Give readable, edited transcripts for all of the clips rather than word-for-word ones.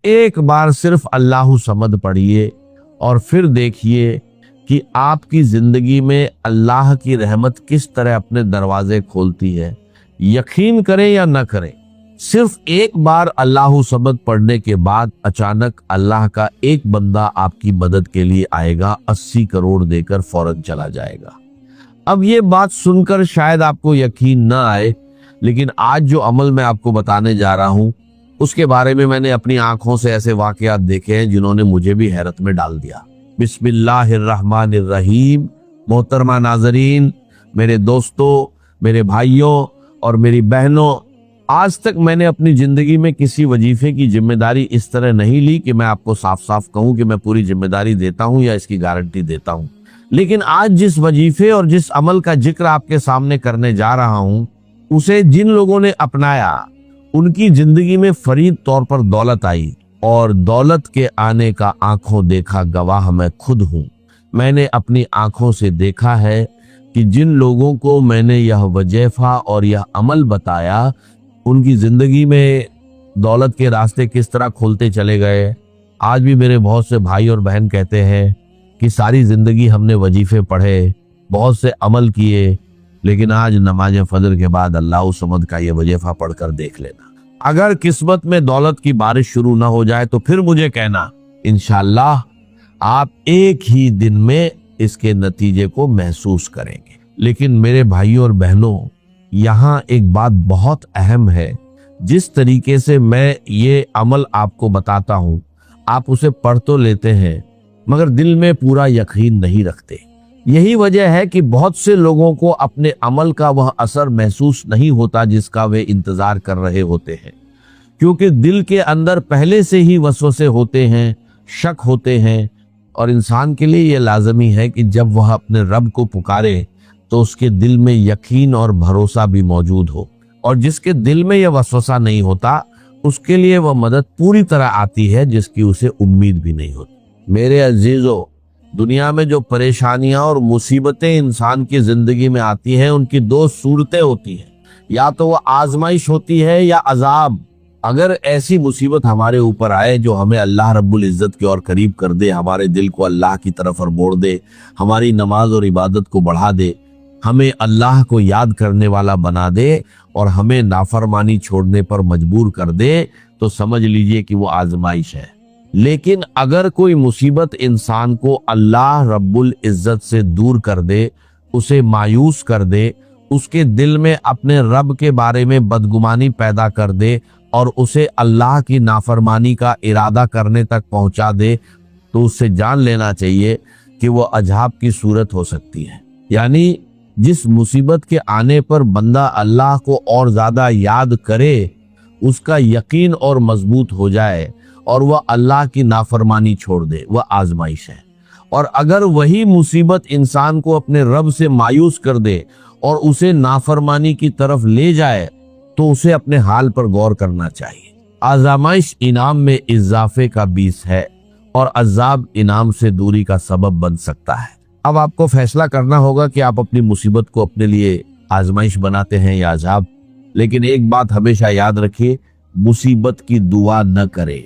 एक बार सिर्फ अल्लाहु समद पढ़िए और फिर देखिए कि आपकी जिंदगी में अल्लाह की रहमत किस तरह अपने दरवाजे खोलती है। यकीन करें या न करें, सिर्फ एक बार अल्लाहु समद पढ़ने के बाद अचानक अल्लाह का एक बंदा आपकी मदद के लिए आएगा, 80 करोड़ देकर फौरन चला जाएगा। अब ये बात सुनकर शायद आपको यकीन न आए, लेकिन आज जो अमल मैं आपको बताने जा रहा हूं उसके बारे में मैंने अपनी आंखों से ऐसे वाकयात देखे हैं जिन्होंने मुझे भी हैरत में डाल दिया। बिस्मिल्लाहिर्रहमानिर्रहीम। मोहतरमा नाजरीन, मेरे दोस्तों, मेरे भाइयों और मेरी बहनों, आज तक मैंने अपनी जिंदगी में किसी वजीफे की जिम्मेदारी इस तरह नहीं ली कि मैं आपको साफ साफ कहूं कि मैं पूरी जिम्मेदारी देता हूं या इसकी गारंटी देता हूं। लेकिन आज जिस वजीफे और जिस अमल का जिक्र आपके सामने करने जा रहा हूं, उसे जिन लोगों ने अपनाया उनकी जिंदगी में फरीद तौर पर दौलत आई, और दौलत के आने का आंखों देखा गवाह मैं खुद हूं। मैंने अपनी आंखों से देखा है कि जिन लोगों को मैंने यह वजीफा और यह अमल बताया, उनकी जिंदगी में दौलत के रास्ते किस तरह खुलते चले गए। आज भी मेरे बहुत से भाई और बहन कहते हैं कि सारी जिंदगी हमने वजीफे पढ़े, बहुत से अमल किए, लेकिन आज नमाज फजर के बाद अल्लाह समद का ये वजीफा पढ़कर देख लेना। अगर किस्मत में दौलत की बारिश शुरू ना हो जाए तो फिर मुझे कहना, इंशाअल्लाह आप एक ही दिन में इसके नतीजे को महसूस करेंगे। लेकिन मेरे भाइयों और बहनों, यहाँ एक बात बहुत अहम है। जिस तरीके से मैं ये अमल आपको बताता हूँ, आप उसे पढ़ तो लेते हैं मगर दिल में पूरा यकीन नहीं रखते। यही वजह है कि बहुत से लोगों को अपने अमल का वह असर महसूस नहीं होता जिसका वे इंतजार कर रहे होते हैं, क्योंकि दिल के अंदर पहले से ही वसवसे होते हैं, शक होते हैं। और इंसान के लिए यह लाजमी है कि जब वह अपने रब को पुकारे तो उसके दिल में यकीन और भरोसा भी मौजूद हो, और जिसके दिल में यह वसवसा नहीं होता उसके लिए वह मदद पूरी तरह आती है जिसकी उसे उम्मीद भी नहीं होती। मेरे अजीजों, दुनिया में जो परेशानियां और मुसीबतें इंसान की जिंदगी में आती हैं, उनकी दो सूरतें होती हैं, या तो वो आजमाइश होती है या अजाब। अगर ऐसी मुसीबत हमारे ऊपर आए जो हमें अल्लाह रब्बुल इज्जत की ओर करीब कर दे, हमारे दिल को अल्लाह की तरफ मोड़ दे, हमारी नमाज और इबादत को बढ़ा दे, हमें अल्लाह को याद करने वाला बना दे और हमें नाफरमानी छोड़ने पर मजबूर कर दे, तो समझ लीजिए कि वो आजमाइश है। लेकिन अगर कोई मुसीबत इंसान को अल्लाह रब्बुल इज्जत से दूर कर दे, उसे मायूस कर दे, उसके दिल में अपने रब के बारे में बदगुमानी पैदा कर दे और उसे अल्लाह की नाफरमानी का इरादा करने तक पहुंचा दे, तो उससे जान लेना चाहिए कि वो अजाब की सूरत हो सकती है। यानी जिस मुसीबत के आने पर बंदा अल्लाह को और ज्यादा याद करे, उसका यकीन और मजबूत हो जाए और वह अल्लाह की नाफरमानी छोड़ दे, वह आजमाइश है। और अगर वही मुसीबत इंसान को अपने रब से मायूस कर दे और उसे नाफरमानी की तरफ ले जाए, तो उसे अपने हाल पर गौर करना चाहिए। आजमाइश इनाम में इजाफे का बीस है और अजाब इनाम से दूरी का सबब बन सकता है। अब आपको फैसला करना होगा कि आप अपनी मुसीबत को अपने लिए आजमाइश बनाते हैं या अजाब। लेकिन एक बात हमेशा याद रखिए, मुसीबत की दुआ न करें।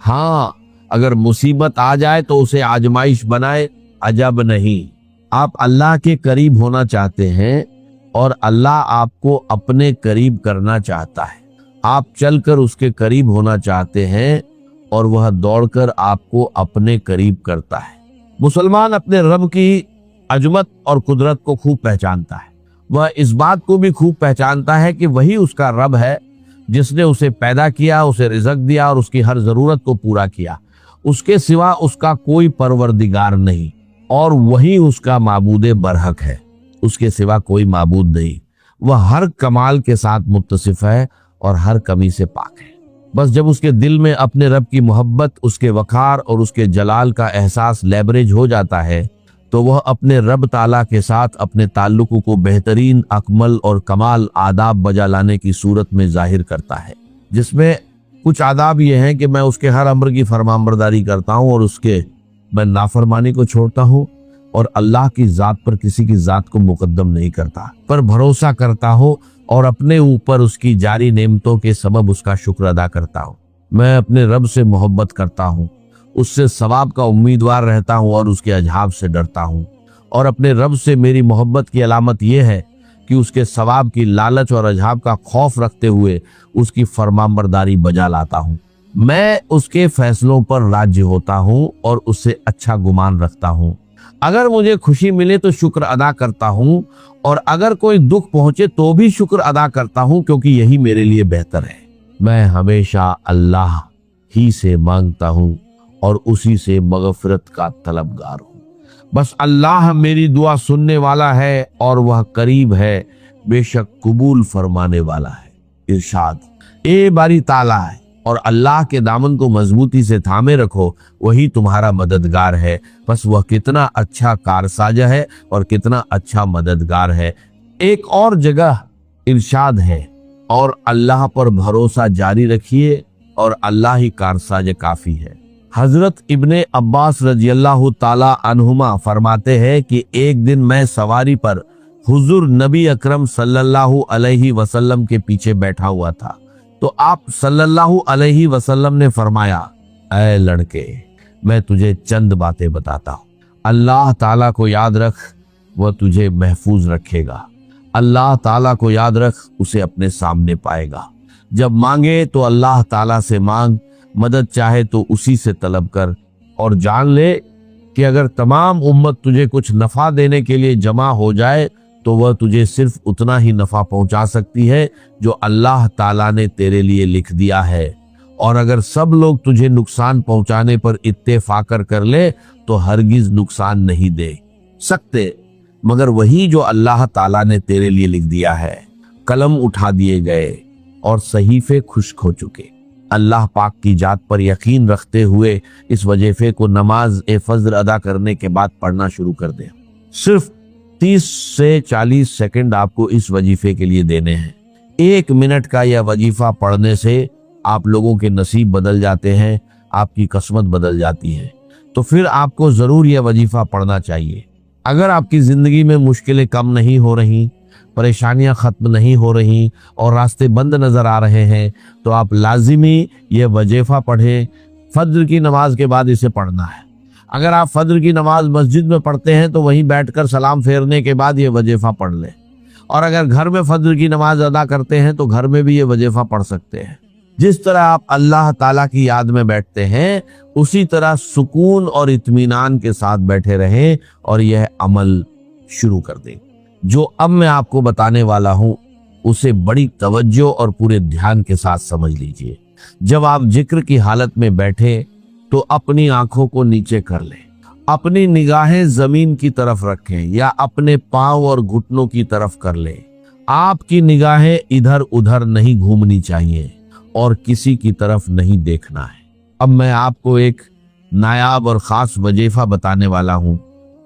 हाँ, अगर मुसीबत आ जाए तो उसे आजमाइश बनाए, अजब नहीं। आप अल्लाह के करीब होना चाहते हैं और अल्लाह आपको अपने करीब करना चाहता है। आप चलकर उसके करीब होना चाहते हैं और वह दौड़कर आपको अपने करीब करता है। मुसलमान अपने रब की अजमत और कुदरत को खूब पहचानता है। वह इस बात को भी खूब पहचानता है कि वही उसका रब है जिसने उसे पैदा किया, उसे रिज़्क दिया और उसकी हर जरूरत को पूरा किया। उसके सिवा उसका कोई परवरदिगार नहीं और वही उसका माबूदे बरहक है। उसके सिवा कोई माबूद नहीं। वह हर कमाल के साथ मुत्तसिफ है और हर कमी से पाक है। बस जब उसके दिल में अपने रब की मोहब्बत, उसके वकार और उसके जलाल का एहसास लेवरेज हो जाता है, तो वह अपने रब ताला के साथ अपने ताल्लुक को बेहतरीन अकमल और कमाल आदाब बजा लाने की सूरत में जाहिर करता है, जिसमें कुछ आदाब ये हैं कि मैं उसके हर अम्र की फरमाबरदारी करता हूँ और मैं नाफरमानी को छोड़ता हूँ और अल्लाह की जात पर किसी की जात को मुकद्दम नहीं करता, पर भरोसा करता हूँ और अपने ऊपर उसकी जारी नेमतों के सबब उसका शुक्र अदा करता हूँ। मैं अपने रब से मोहब्बत करता हूँ, उससे सवाब का उम्मीदवार रहता हूँ और उसके अजाब से डरता हूँ। और अपने रब से मेरी मोहब्बत की अलामत यह है कि उसके सवाब की लालच और अजाब का खौफ रखते हुए उसकी फरमाबरदारी बजा लाता हूँ। मैं उसके फैसलों पर राज्य होता हूँ और उससे अच्छा गुमान रखता हूँ। अगर मुझे खुशी मिले तो शुक्र अदा करता हूँ, और अगर कोई दुख पहुंचे तो भी शुक्र अदा करता हूँ, क्योंकि यही मेरे लिए बेहतर है। मैं हमेशा अल्लाह ही से मांगता हूँ और उसी से मगफिरत का तलबगार हूँ। बस अल्लाह मेरी दुआ सुनने वाला है और वह करीब है, बेशक कबूल फरमाने वाला है। इरशाद, ए बारी ताला है और अल्लाह के दामन को मजबूती से थामे रखो, वही तुम्हारा मददगार है। बस वह कितना अच्छा कारसाज है और कितना अच्छा मददगार है। एक और जगह इरशाद है, और अल्लाह पर भरोसा जारी रखिए और अल्लाह ही कारसाज काफी है। हजरत इब्ने अब्बास रजियल्लाहु ताला अन्हुमा फरमाते हैं कि एक दिन मैं सवारी पर हुजूर नबी अकरम सल्लल्लाहु अलैहि वसल्लम के पीछे बैठा हुआ था, तो आप सल्लल्लाहु अलैहि वसल्लम ने फरमाया, ऐ लड़के, मैं तुझे चंद बातें बताता हूँ। अल्लाह ताला को याद रख, वह तुझे महफूज रखेगा। अल्लाह ताला को याद रख, उसे अपने सामने पाएगा। जब मांगे तो अल्लाह ताला से मांग, मदद चाहे तो उसी से तलब कर, और जान ले कि अगर तमाम उम्मत तुझे कुछ नफा देने के लिए जमा हो जाए तो वह तुझे सिर्फ उतना ही नफा पहुंचा सकती है जो अल्लाह ताला ने तेरे लिए लिख दिया है। और अगर सब लोग तुझे नुकसान पहुंचाने पर इत्तेफाकर कर ले तो हरगिज नुकसान नहीं दे सकते मगर वही जो अल्लाह ताला ने तेरे लिए लिख दिया है। कलम उठा दिए गए और सहीफे खुश्क हो चुके। अल्लाह पाक की जात पर यकीन रखते हुए इस वजीफे को नमाज ए फज्र अदा करने के बाद पढ़ना शुरू कर दें। सिर्फ 30 से 40 सेकंड आपको इस वजीफे के लिए देने हैं। 1 मिनट का यह वजीफा पढ़ने से आप लोगों के नसीब बदल जाते हैं, आपकी किस्मत बदल जाती है। तो फिर आपको जरूर यह वजीफा पढ़ना चाहिए। अगर आपकी जिंदगी में मुश्किलें कम नहीं हो रही, परेशानियां खत्म नहीं हो रही और रास्ते बंद नजर आ रहे हैं तो आप लाजिमी यह वजीफा पढ़ें। फज्र की नमाज के बाद इसे पढ़ना है। अगर आप फज्र की नमाज मस्जिद में पढ़ते हैं तो वहीं बैठकर सलाम फेरने के बाद ये वजीफा पढ़ लें, और अगर घर में फज्र की नमाज अदा करते हैं तो घर में भी ये वजीफा पढ़ सकते हैं। जिस तरह आप अल्लाह ताला की याद में बैठते हैं उसी तरह सुकून और इत्मीनान के साथ बैठे रहें और यह अमल शुरू कर दें। जो अब मैं आपको बताने वाला हूं उसे बड़ी तवज्जो और पूरे ध्यान के साथ समझ लीजिए। जब आप जिक्र की हालत में बैठे तो अपनी आंखों को नीचे कर लें, अपनी निगाहें जमीन की तरफ रखें या अपने पांव और घुटनों की तरफ कर लें। आपकी निगाहें इधर उधर नहीं घूमनी चाहिए और किसी की तरफ नहीं देखना है। अब मैं आपको एक नायाब और खास वजीफा बताने वाला हूं।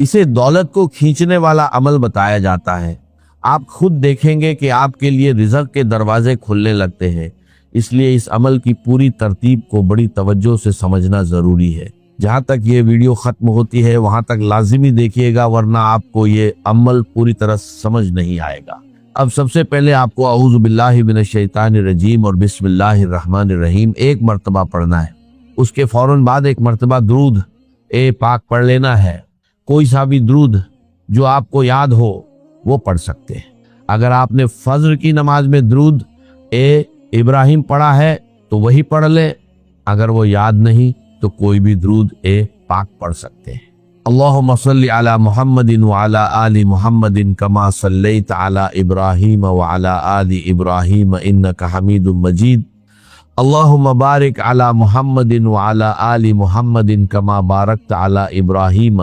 इसे दौलत को खींचने वाला अमल बताया जाता है। आप खुद देखेंगे कि आपके लिए रिज़्क़ के दरवाजे खुलने लगते हैं। इसलिए इस अमल की पूरी तरतीब को बड़ी तवज्जो से समझना जरूरी है। जहां तक ये वीडियो खत्म होती है वहां तक लाजिमी देखिएगा, वरना आपको ये अमल पूरी तरह समझ नहीं आएगा। अब सबसे पहले आपको औज़ु बिल्लाहि मिनश शैतानिर रजीम और बिस्मिल्लाहिर रहमानिर रहीम 1 मरतबा पढ़ना है। उसके फौरन बाद 1 मरतबा दुरूद ए पाक पढ़ लेना है। कोई सा भी दुरूद जो आपको याद हो वो पढ़ सकते हैं। अगर आपने फज्र की नमाज में दुरूद ए इब्राहिम पढ़ा है तो वही पढ़ ले। अगर वो याद नहीं तो कोई भी दुरूद ए पाक पढ़ सकते हैं। अल्लाहुम्मा सल्लि अला मुहम्मदिन व अला आलि मुहम्मदिन कमा सल्लैत अला इब्राहीम व अला आलि इब्राहीम इन्नका हमीदुम मजीद। अल्लाहुम्मा बारिक अला मुहम्मदिन व अला आलि मुहम्मदिन कमा बारकत अला इब्राहीम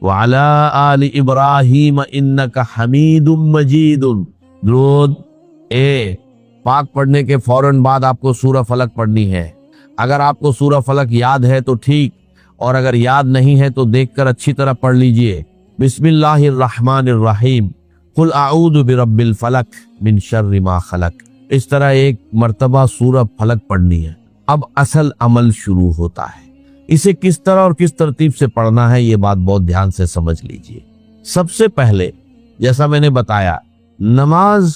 व अला आलि इब्राहीम इन्नका हमीदुम मजीद। दुरूद ए पाक पढ़ने के फौरन बाद आपको सूरह फलक पढ़नी है। अगर आपको सूरह फलक याद है तो ठीक, और अगर याद नहीं है तो देखकर अच्छी तरह पढ़ लीजिए। बिस्मिल्लाहिर रहमानिर रहीम कुल आऊदु बिरब्बिल फलक मिन शर्रि मा खलक। इस तरह 1 मरतबा सूरह फलक पढ़नी है। अब असल अमल शुरू होता है। इसे किस तरह और किस तरतीब से पढ़ना है ये बात बहुत ध्यान से समझ लीजिए। सबसे पहले जैसा मैंने बताया, नमाज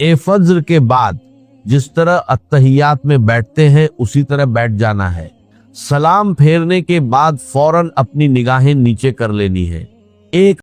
ए फज्र के बाद जिस तरह अत्तहियात में बैठते हैं उसी तरह बैठ जाना है। सलाम फेरने के बाद फौरन अपनी निगाहें नीचे कर लेनी है। एक